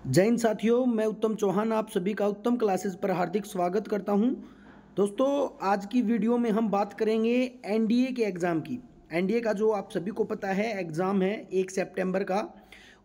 जय हिंद साथियों, मैं उत्तम चौहान आप सभी का उत्तम क्लासेस पर हार्दिक स्वागत करता हूं। दोस्तों, आज की वीडियो में हम बात करेंगे एनडीए के एग्ज़ाम की। एनडीए का जो आप सभी को पता है एग्ज़ाम है 1 सितंबर का।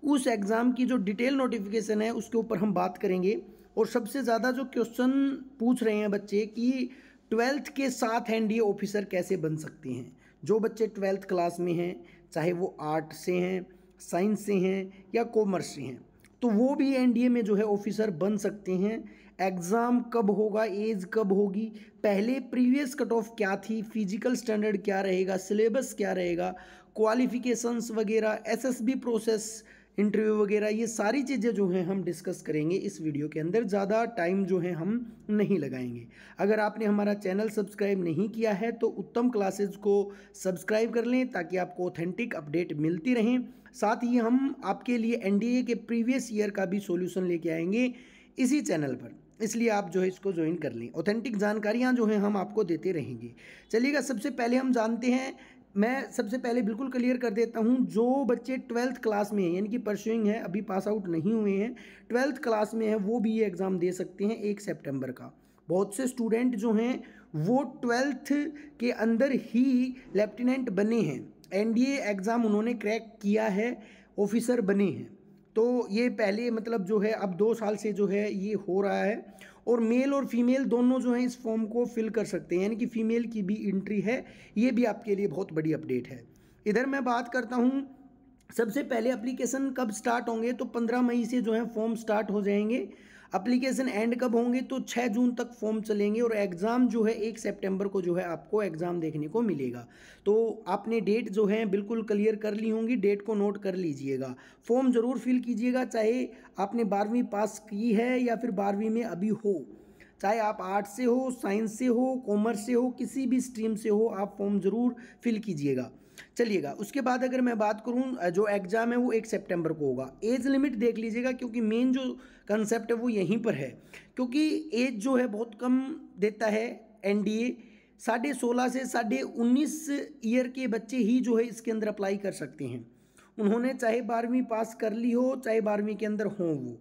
उस एग्ज़ाम की जो डिटेल नोटिफिकेशन है उसके ऊपर हम बात करेंगे। और सबसे ज़्यादा जो क्वेश्चन पूछ रहे हैं बच्चे कि 12th के साथ एनडीए ऑफिसर कैसे बन सकते हैं। जो बच्चे 12th क्लास में हैं, चाहे वो आर्ट से हैं, साइंस से हैं या कॉमर्स से हैं, तो वो भी एनडीए में जो है ऑफिसर बन सकते हैं। एग्ज़ाम कब होगा, एज कब होगी, पहले प्रीवियस कट ऑफ क्या थी, फिजिकल स्टैंडर्ड क्या रहेगा, सिलेबस क्या रहेगा, क्वालिफिकेशंस वगैरह, एसएसबी प्रोसेस, इंटरव्यू वगैरह, ये सारी चीज़ें जो हैं हम डिस्कस करेंगे इस वीडियो के अंदर। ज़्यादा टाइम जो है हम नहीं लगाएंगे। अगर आपने हमारा चैनल सब्सक्राइब नहीं किया है तो उत्तम क्लासेज को सब्सक्राइब कर लें ताकि आपको ऑथेंटिक अपडेट मिलती रहें। साथ ही हम आपके लिए एनडीए के प्रीवियस ईयर का भी सॉल्यूशन लेके आएंगे इसी चैनल पर, इसलिए आप जो है इसको ज्वाइन कर लें। ऑथेंटिक जानकारियां जो हैं हम आपको देते रहेंगे। चलिएगा, सबसे पहले हम जानते हैं, मैं सबसे पहले बिल्कुल क्लियर कर देता हूं, जो बच्चे 12th क्लास में हैं यानी कि परस्यूइंग है, अभी पास आउट नहीं हुए हैं, 12th क्लास में है, वो भी ये एग्ज़ाम दे सकते हैं 1 सितंबर का। बहुत से स्टूडेंट जो हैं वो 12th के अंदर ही लेफ्टिनेंट बने हैं, एनडीए एग्ज़ाम उन्होंने क्रैक किया है, ऑफिसर बने हैं। तो ये पहले मतलब जो है अब 2 साल से जो है ये हो रहा है। और मेल और फीमेल दोनों जो हैं इस फॉर्म को फिल कर सकते हैं, यानी कि फीमेल की भी एंट्री है। ये भी आपके लिए बहुत बड़ी अपडेट है। इधर मैं बात करता हूँ, सबसे पहले एप्लीकेशन कब स्टार्ट होंगे, तो 15 मई से जो है फॉर्म स्टार्ट हो जाएंगे। एप्लीकेशन एंड कब होंगे, तो 6 जून तक फॉर्म चलेंगे। और एग्ज़ाम जो है 1 सितंबर को जो है आपको एग्ज़ाम देखने को मिलेगा। तो आपने डेट जो है बिल्कुल क्लियर कर ली होंगी, डेट को नोट कर लीजिएगा। फॉर्म ज़रूर फिल कीजिएगा, चाहे आपने 12वीं पास की है या फिर 12वीं में अभी हो, चाहे आप आर्ट्स से हो, साइंस से हो, कॉमर्स से हो, किसी भी स्ट्रीम से हो, आप फॉर्म ज़रूर फिल कीजिएगा। चलिएगा, उसके बाद अगर मैं बात करूं, जो एग्ज़ाम है वो 1 सितंबर को होगा। एज लिमिट देख लीजिएगा, क्योंकि मेन जो कंसेप्ट है वो यहीं पर है। क्योंकि एज जो है बहुत कम देता है एनडीए, 16.5 से 19.5 ईयर के बच्चे ही जो है इसके अंदर अप्लाई कर सकते हैं। उन्होंने चाहे 12वीं पास कर ली हो, चाहे 12वीं के अंदर हो वो।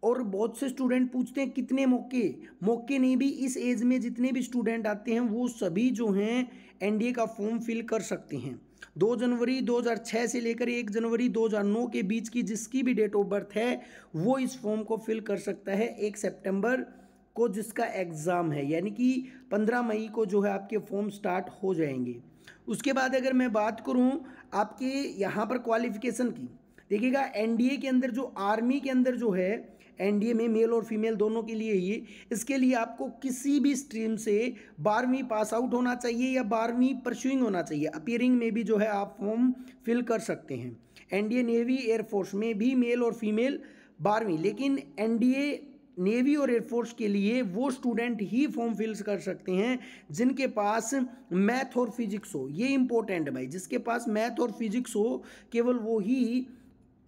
और बहुत से स्टूडेंट पूछते हैं कितने मौके, मौके नहीं, भी इस एज में जितने भी स्टूडेंट आते हैं वो सभी जो हैं एनडीए का फॉर्म फिल कर सकते हैं। 2 जनवरी 2006 से लेकर 1 जनवरी 2009 के बीच की जिसकी भी डेट ऑफ बर्थ है वो इस फॉर्म को फिल कर सकता है। 1 सितंबर को जिसका एग्ज़ाम है, यानी कि 15 मई को जो है आपके फॉर्म स्टार्ट हो जाएंगे। उसके बाद अगर मैं बात करूं आपके यहाँ पर क्वालिफिकेशन की, देखिएगा एनडीए के अंदर जो आर्मी के अंदर जो है, एनडीए में मेल और फीमेल दोनों के लिए ये, इसके लिए आपको किसी भी स्ट्रीम से 12वीं पास आउट होना चाहिए या 12वीं परस्यूइंग होना चाहिए। अपीयरिंग में भी जो है आप फॉर्म फिल कर सकते हैं। एनडीए नेवी एयरफोर्स में भी मेल और फीमेल 12वीं, लेकिन एनडीए नेवी और एयरफोर्स के लिए वो स्टूडेंट ही फॉर्म फिल कर सकते हैं जिनके पास मैथ और फिजिक्स हो। ये इंपॉर्टेंट है भाई, जिसके पास मैथ और फिजिक्स हो केवल वो ही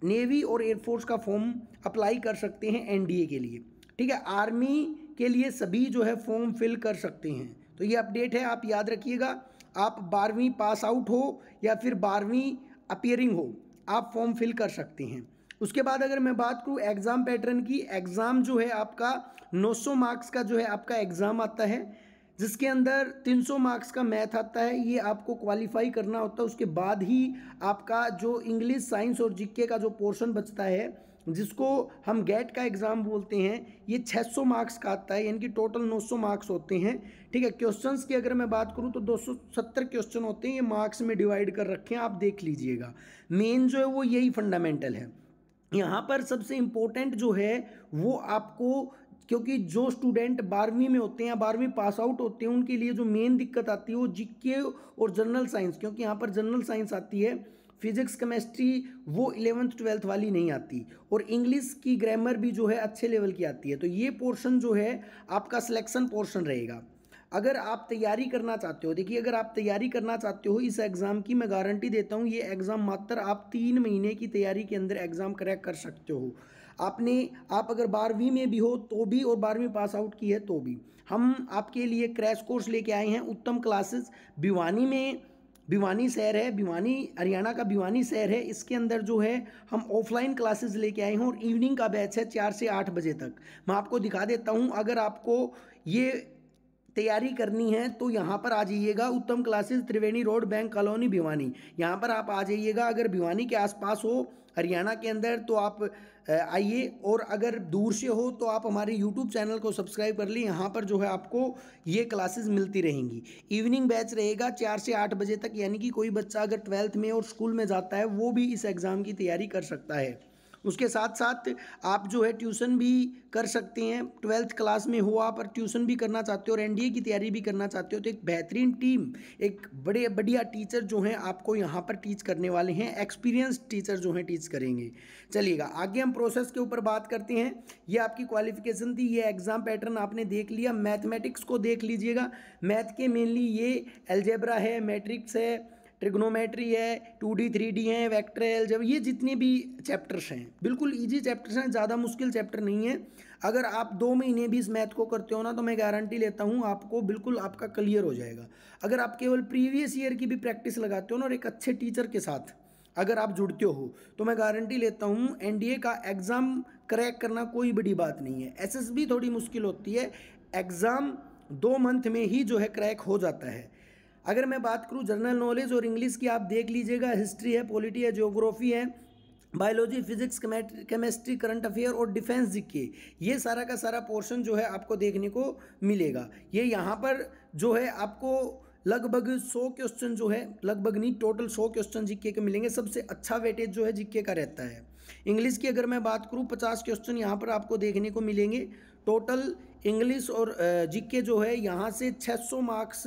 नेवी और एयरफोर्स का फॉर्म अप्लाई कर सकते हैं एनडीए के लिए। ठीक है, आर्मी के लिए सभी जो है फॉर्म फिल कर सकते हैं। तो ये अपडेट है, आप याद रखिएगा। आप 12वीं पास आउट हो या फिर 12वीं अपियरिंग हो, आप फॉर्म फिल कर सकते हैं। उसके बाद अगर मैं बात करूँ एग्ज़ाम पैटर्न की, एग्ज़ाम जो है आपका 900 मार्क्स का जो है आपका एग्ज़ाम आता है, जिसके अंदर 300 मार्क्स का मैथ आता है, ये आपको क्वालिफाई करना होता है। उसके बाद ही आपका जो इंग्लिश, साइंस और जीके का जो पोर्शन बचता है, जिसको हम गेट का एग्ज़ाम बोलते हैं, ये 600 मार्क्स का आता है, यानी कि टोटल 900 मार्क्स होते हैं। ठीक है, क्वेश्चंस की अगर मैं बात करूं तो 270 क्वेश्चन होते हैं, ये मार्क्स में डिवाइड कर रखे हैं, आप देख लीजिएगा। मेन जो है वो यही फंडामेंटल है। यहाँ पर सबसे इम्पोर्टेंट जो है वो आपको, क्योंकि जो स्टूडेंट 12वीं में होते हैं या 12वीं पास आउट होते हैं उनके लिए जो मेन दिक्कत आती है वो जीके और जनरल साइंस, क्योंकि यहाँ पर जनरल साइंस आती है, फिजिक्स केमिस्ट्री वो 11th 12th वाली नहीं आती, और इंग्लिश की ग्रामर भी जो है अच्छे लेवल की आती है। तो ये पोर्शन जो है आपका सिलेक्शन पोर्शन रहेगा। अगर आप तैयारी करना चाहते हो, देखिए अगर आप तैयारी करना चाहते हो इस एग्ज़ाम की, मैं गारंटी देता हूँ ये एग्ज़ाम मात्र आप 3 महीने की तैयारी के अंदर एग्ज़ाम क्रैक कर सकते हो। आप अगर 12वीं में भी हो तो भी, और 12वीं पास आउट की है तो भी, हम आपके लिए क्रैश कोर्स लेके आए हैं उत्तम क्लासेस। भिवानी में भिवानी शहर है, भिवानी हरियाणा का भिवानी शहर है, इसके अंदर जो है हम ऑफलाइन क्लासेस लेके आए हैं और इवनिंग का बैच है 4 से 8 बजे तक। मैं आपको दिखा देता हूँ, अगर आपको ये तैयारी करनी है तो यहाँ पर आ जाइएगा, उत्तम क्लासेस, त्रिवेणी रोड, बैंक कॉलोनी, भिवानी। यहाँ पर आप आ जाइएगा। अगर भिवानी के आसपास हो हरियाणा के अंदर तो आप आइए, और अगर दूर से हो तो आप हमारे यूट्यूब चैनल को सब्सक्राइब कर लीजिए। यहाँ पर जो है आपको ये क्लासेस मिलती रहेंगी। इवनिंग बैच रहेगा 4 से 8 बजे तक, यानी कि कोई बच्चा अगर 12th में और स्कूल में जाता है वो भी इस एग्ज़ाम की तैयारी कर सकता है। उसके साथ साथ आप जो है ट्यूशन भी कर सकते हैं। 12th क्लास में हो आप और ट्यूशन भी करना चाहते हो और एनडीए की तैयारी भी करना चाहते हो तो एक बेहतरीन टीम, एक बड़े बढ़िया टीचर जो हैं आपको यहाँ पर टीच करने वाले हैं, एक्सपीरियंस टीचर जो हैं टीच करेंगे। चलिएगा आगे हम प्रोसेस के ऊपर बात करते हैं। ये आपकी क्वालिफिकेशन थी, ये एग्जाम पैटर्न आपने देख लिया। मैथमेटिक्स को देख लीजिएगा। मैथ के मेनली ये अलजेब्रा है, मैट्रिक्स है, ट्रिग्नोमेट्री है, 2D 3D है, वेक्टर अलजेब्रा, ये जितने भी चैप्टर्स हैं बिल्कुल इजी चैप्टर्स हैं, ज़्यादा मुश्किल चैप्टर नहीं है। अगर आप 2 महीने भी इस मैथ को करते हो ना तो मैं गारंटी लेता हूँ आपको बिल्कुल आपका क्लियर हो जाएगा। अगर आप केवल प्रीवियस ईयर की भी प्रैक्टिस लगाते हो ना और एक अच्छे टीचर के साथ अगर आप जुड़ते हो तो मैं गारंटी लेता हूँ एनडीए का एग्ज़ाम क्रैक करना कोई बड़ी बात नहीं है। एसएसबी थोड़ी मुश्किल होती है, एग्ज़ाम 2 मंथ में ही जो है क्रैक हो जाता है। अगर मैं बात करूँ जनरल नॉलेज और इंग्लिश की, आप देख लीजिएगा, हिस्ट्री है, पॉलिटी है, ज्योग्राफी है, biology, physics, chemistry, current affair और डिफेंस जीके, ये सारा का सारा पोर्शन जो है आपको देखने को मिलेगा। ये यहाँ पर जो है आपको लगभग 100 क्वेश्चन जो है, लगभग नहीं टोटल 100 क्वेश्चन जीके के मिलेंगे। सबसे अच्छा वेटेज जो है जीके का रहता है। इंग्लिश की अगर मैं बात करूँ 50 क्वेश्चन यहाँ पर आपको देखने को मिलेंगे। टोटल इंग्लिश और जीके जो है यहाँ से 600 मार्क्स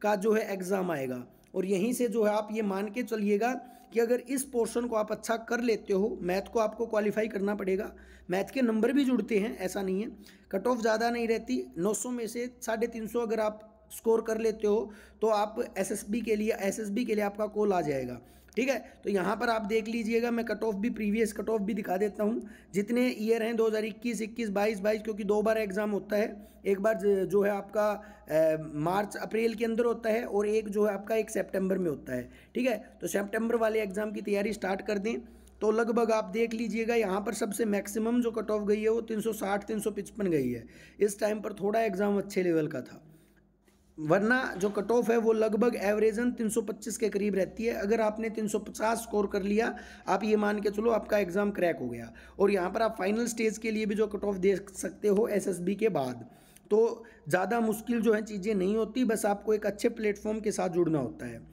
का जो है एग्ज़ाम आएगा। और यहीं से जो है आप ये मान के चलिएगा कि अगर इस पोर्शन को आप अच्छा कर लेते हो, मैथ को आपको क्वालिफाई करना पड़ेगा। मैथ के नंबर भी जुड़ते हैं, ऐसा नहीं है, कट ऑफ ज़्यादा नहीं रहती। 900 में से 350 अगर आप स्कोर कर लेते हो तो आप एसएसबी के लिए आपका कॉल आ जाएगा। ठीक है, तो यहाँ पर आप देख लीजिएगा, मैं कट ऑफ भी, प्रीवियस कट ऑफ भी दिखा देता हूँ। जितने ईयर हैं 2021, 21, 22, क्योंकि 2 बार एग्ज़ाम होता है। एक बार जो है आपका मार्च अप्रैल के अंदर होता है और एक जो है आपका 1 सितंबर में होता है। ठीक है, तो सितंबर वाले एग्ज़ाम की तैयारी स्टार्ट कर दें। तो लगभग आप देख लीजिएगा यहाँ पर सबसे मैक्सिमम जो कट ऑफ गई है वो 360 355 गई है। इस टाइम पर थोड़ा एग्ज़ाम अच्छे लेवल का था, वरना जो कट ऑफ है वो लगभग एवरेजन 325 के करीब रहती है। अगर आपने 350 स्कोर कर लिया, आप ये मान के चलो आपका एग्ज़ाम क्रैक हो गया। और यहाँ पर आप फाइनल स्टेज के लिए भी जो कट ऑफ देख सकते हो एसएसबी के बाद। तो ज़्यादा मुश्किल जो है चीज़ें नहीं होती, बस आपको एक अच्छे प्लेटफॉर्म के साथ जुड़ना होता है।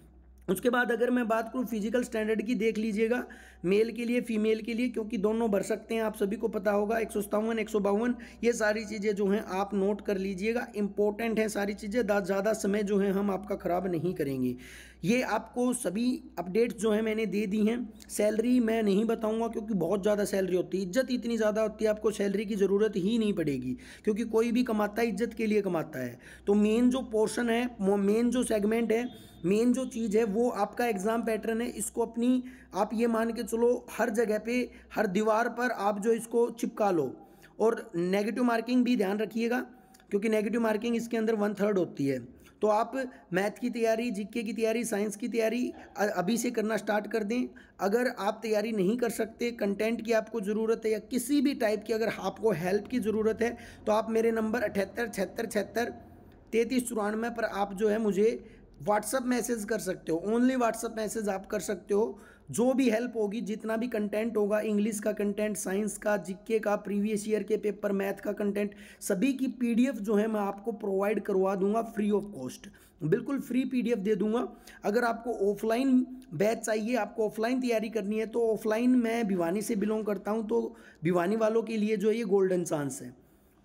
उसके बाद अगर मैं बात करूँ फिजिकल स्टैंडर्ड की, देख लीजिएगा, मेल के लिए, फीमेल के लिए, क्योंकि दोनों भर सकते हैं, आप सभी को पता होगा। 157 152 ये सारी चीज़ें जो हैं आप नोट कर लीजिएगा, इंपॉर्टेंट हैं सारी चीज़ें। ज़्यादा समय जो है हम आपका ख़राब नहीं करेंगे। ये आपको सभी अपडेट्स जो है मैंने दे दी हैं। सैलरी मैं नहीं बताऊंगा क्योंकि बहुत ज़्यादा सैलरी होती है, इज्जत इतनी ज़्यादा होती है, आपको सैलरी की ज़रूरत ही नहीं पड़ेगी, क्योंकि कोई भी कमाता है इज्जत के लिए कमाता है। तो मेन जो पोर्शन है, मेन जो सेगमेंट है, मेन जो चीज़ है वो आपका एग्ज़ाम पैटर्न है। इसको अपनी आप ये मान के चलो हर जगह पे, हर दीवार पर आप जो इसको चिपका लो। और नेगेटिव मार्किंग भी ध्यान रखिएगा, क्योंकि नेगेटिव मार्किंग इसके अंदर 1/3 होती है। तो आप मैथ की तैयारी, जीके की तैयारी, साइंस की तैयारी अभी से करना स्टार्ट कर दें। अगर आप तैयारी नहीं कर सकते, कंटेंट की आपको ज़रूरत है या किसी भी टाइप की अगर आपको हेल्प की ज़रूरत है, तो आप मेरे नंबर 78 76 76 33 94 पर आप जो है मुझे व्हाट्सअप मैसेज कर सकते हो। ओनली व्हाट्सअप मैसेज आप कर सकते हो। जो भी हेल्प होगी, जितना भी कंटेंट होगा, इंग्लिश का कंटेंट, साइंस का, जीके का, प्रीवियस ईयर के पेपर, मैथ का कंटेंट, सभी की पीडीएफ जो है मैं आपको प्रोवाइड करवा दूंगा फ्री ऑफ कॉस्ट। बिल्कुल फ्री पीडीएफ दे दूंगा। अगर आपको ऑफलाइन बैच चाहिए, आपको ऑफलाइन तैयारी करनी है, तो ऑफलाइन मैं भिवानी से बिलोंग करता हूँ, तो भिवानी वालों के लिए जो है ये गोल्डन चांस है।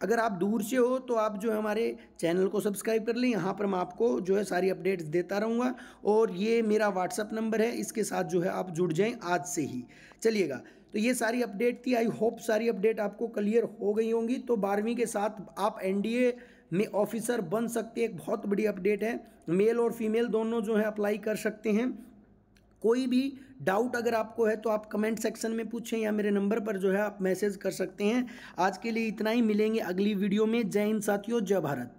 अगर आप दूर से हो तो आप जो है हमारे चैनल को सब्सक्राइब कर लें, यहाँ पर मैं आपको जो है सारी अपडेट्स देता रहूँगा। और ये मेरा व्हाट्सअप नंबर है, इसके साथ जो है आप जुड़ जाएं आज से ही। चलिएगा, तो ये सारी अपडेट थी। आई होप सारी अपडेट आपको क्लियर हो गई होंगी। तो 12वीं के साथ आप एनडीए में ऑफिसर बन सकते हैं, एक बहुत बड़ी अपडेट है। मेल और फीमेल दोनों जो है अप्लाई कर सकते हैं। कोई भी डाउट अगर आपको है तो आप कमेंट सेक्शन में पूछें या मेरे नंबर पर जो है आप मैसेज कर सकते हैं। आज के लिए इतना ही, मिलेंगे अगली वीडियो में। जय हिंद साथियों, जय भारत।